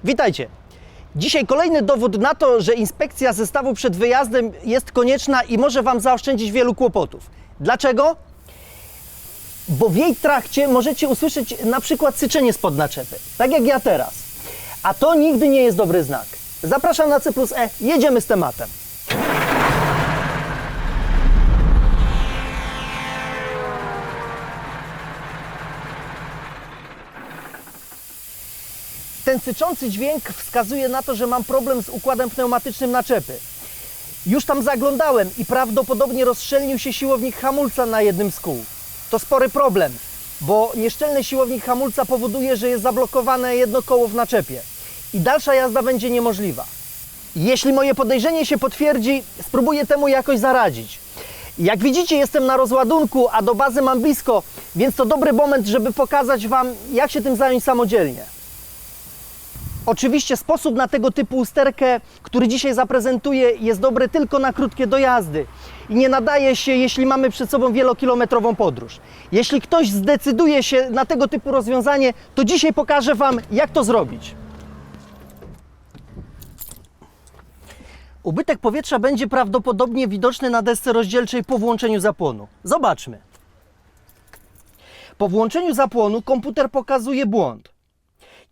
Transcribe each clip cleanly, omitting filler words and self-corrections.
Witajcie! Dzisiaj kolejny dowód na to, że inspekcja zestawu przed wyjazdem jest konieczna i może Wam zaoszczędzić wielu kłopotów. Dlaczego? Bo w jej trakcie możecie usłyszeć na przykład syczenie spod naczepy, tak jak ja teraz. A to nigdy nie jest dobry znak. Zapraszam na C+E, jedziemy z tematem. Ten syczący dźwięk wskazuje na to, że mam problem z układem pneumatycznym naczepy. Już tam zaglądałem i prawdopodobnie rozszczelnił się siłownik hamulca na jednym z kół. To spory problem, bo nieszczelny siłownik hamulca powoduje, że jest zablokowane jedno koło w naczepie i dalsza jazda będzie niemożliwa. Jeśli moje podejrzenie się potwierdzi, spróbuję temu jakoś zaradzić. Jak widzicie, jestem na rozładunku, a do bazy mam blisko, więc to dobry moment, żeby pokazać Wam, jak się tym zająć samodzielnie. Oczywiście sposób na tego typu usterkę, który dzisiaj zaprezentuję, jest dobry tylko na krótkie dojazdy i nie nadaje się, jeśli mamy przed sobą wielokilometrową podróż. Jeśli ktoś zdecyduje się na tego typu rozwiązanie, to dzisiaj pokażę Wam, jak to zrobić. Ubytek powietrza będzie prawdopodobnie widoczny na desce rozdzielczej po włączeniu zapłonu. Zobaczmy. Po włączeniu zapłonu komputer pokazuje błąd.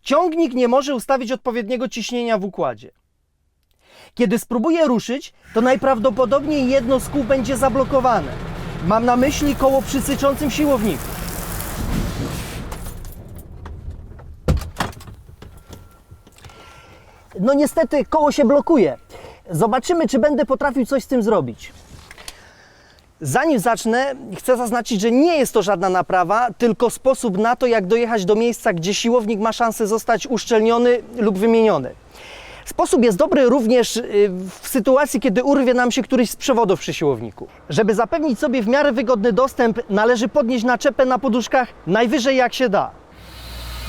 Ciągnik nie może ustawić odpowiedniego ciśnienia w układzie. Kiedy spróbuję ruszyć, to najprawdopodobniej jedno z kół będzie zablokowane. Mam na myśli koło przy syczącym siłowniku. No niestety koło się blokuje. Zobaczymy, czy będę potrafił coś z tym zrobić. Zanim zacznę, chcę zaznaczyć, że nie jest to żadna naprawa, tylko sposób na to, jak dojechać do miejsca, gdzie siłownik ma szansę zostać uszczelniony lub wymieniony. Sposób jest dobry również w sytuacji, kiedy urwie nam się któryś z przewodów przy siłowniku. Żeby zapewnić sobie w miarę wygodny dostęp, należy podnieść naczepę na poduszkach najwyżej jak się da.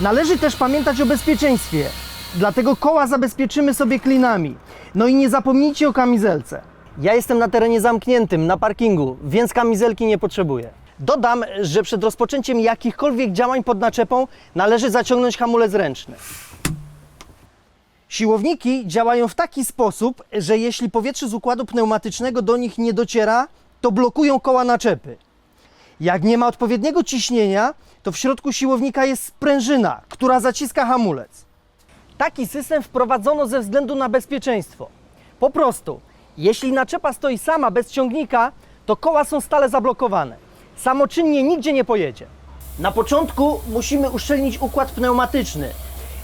Należy też pamiętać o bezpieczeństwie, dlatego koła zabezpieczymy sobie klinami. No i nie zapomnijcie o kamizelce. Ja jestem na terenie zamkniętym, na parkingu, więc kamizelki nie potrzebuję. Dodam, że przed rozpoczęciem jakichkolwiek działań pod naczepą należy zaciągnąć hamulec ręczny. Siłowniki działają w taki sposób, że jeśli powietrze z układu pneumatycznego do nich nie dociera, to blokują koła naczepy. Jak nie ma odpowiedniego ciśnienia, to w środku siłownika jest sprężyna, która zaciska hamulec. Taki system wprowadzono ze względu na bezpieczeństwo. Po prostu, jeśli naczepa stoi sama bez ciągnika, to koła są stale zablokowane. Samoczynnie nigdzie nie pojedzie. Na początku musimy uszczelnić układ pneumatyczny,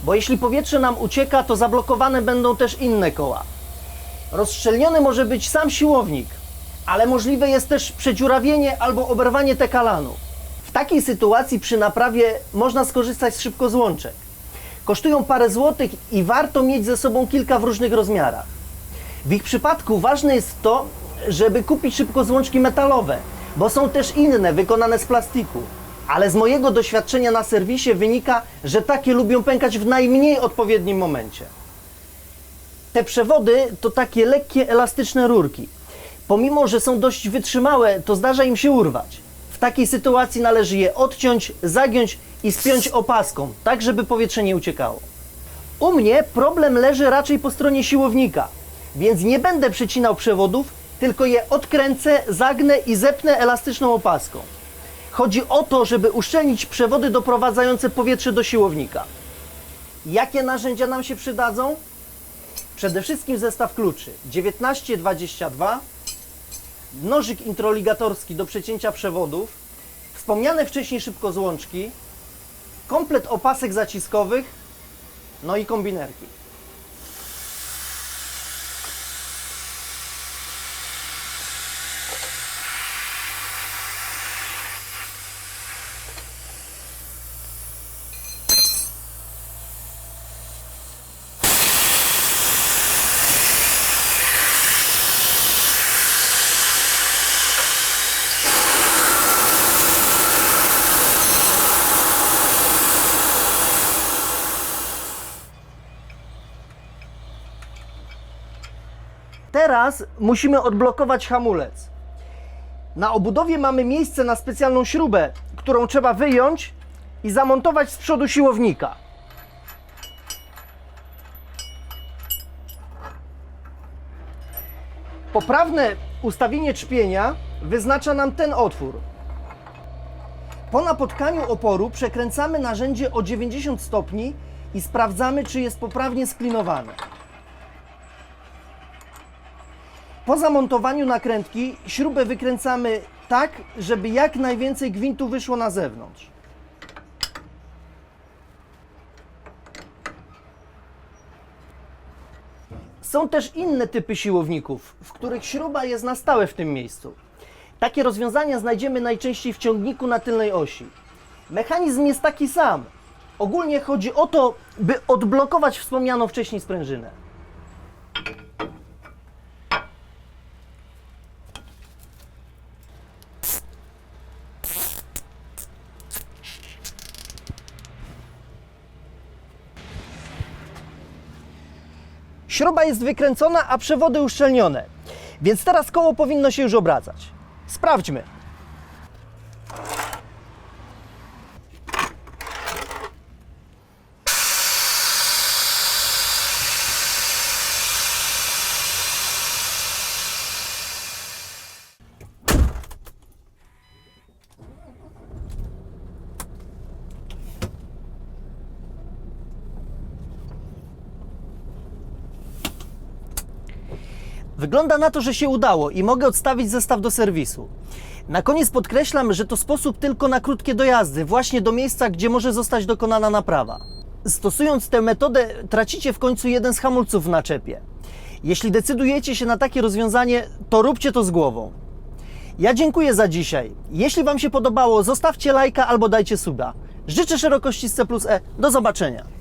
bo jeśli powietrze nam ucieka, to zablokowane będą też inne koła. Rozszczelniony może być sam siłownik, ale możliwe jest też przedziurawienie albo oberwanie tekalanu. W takiej sytuacji przy naprawie można skorzystać z szybkozłączek. Kosztują parę złotych i warto mieć ze sobą kilka w różnych rozmiarach. W ich przypadku ważne jest to, żeby kupić szybkozłączki metalowe, bo są też inne, wykonane z plastiku. Ale z mojego doświadczenia na serwisie wynika, że takie lubią pękać w najmniej odpowiednim momencie. Te przewody to takie lekkie, elastyczne rurki. Pomimo, że są dość wytrzymałe, to zdarza im się urwać. W takiej sytuacji należy je odciąć, zagiąć i spiąć opaską, tak żeby powietrze nie uciekało. U mnie problem leży raczej po stronie siłownika, więc nie będę przecinał przewodów, tylko je odkręcę, zagnę i zepnę elastyczną opaską. Chodzi o to, żeby uszczelnić przewody doprowadzające powietrze do siłownika. Jakie narzędzia nam się przydadzą? Przede wszystkim zestaw kluczy 1922, nożyk introligatorski do przecięcia przewodów, wspomniane wcześniej szybkozłączki, komplet opasek zaciskowych, no i kombinerki. Teraz musimy odblokować hamulec. Na obudowie mamy miejsce na specjalną śrubę, którą trzeba wyjąć i zamontować z przodu siłownika. Poprawne ustawienie trzpienia wyznacza nam ten otwór. Po napotkaniu oporu przekręcamy narzędzie o 90 stopni i sprawdzamy, czy jest poprawnie sklinowane. Po zamontowaniu nakrętki śrubę wykręcamy tak, żeby jak najwięcej gwintu wyszło na zewnątrz. Są też inne typy siłowników, w których śruba jest na stałe w tym miejscu. Takie rozwiązania znajdziemy najczęściej w ciągniku na tylnej osi. Mechanizm jest taki sam. Ogólnie chodzi o to, by odblokować wspomnianą wcześniej sprężynę. Śruba jest wykręcona, a przewody uszczelnione, więc teraz koło powinno się już obracać. Sprawdźmy. Wygląda na to, że się udało i mogę odstawić zestaw do serwisu. Na koniec podkreślam, że to sposób tylko na krótkie dojazdy, właśnie do miejsca, gdzie może zostać dokonana naprawa. Stosując tę metodę, tracicie w końcu jeden z hamulców w naczepie. Jeśli decydujecie się na takie rozwiązanie, to róbcie to z głową. Ja dziękuję za dzisiaj. Jeśli Wam się podobało, zostawcie lajka albo dajcie suba. Życzę szerokości z C+E. Do zobaczenia.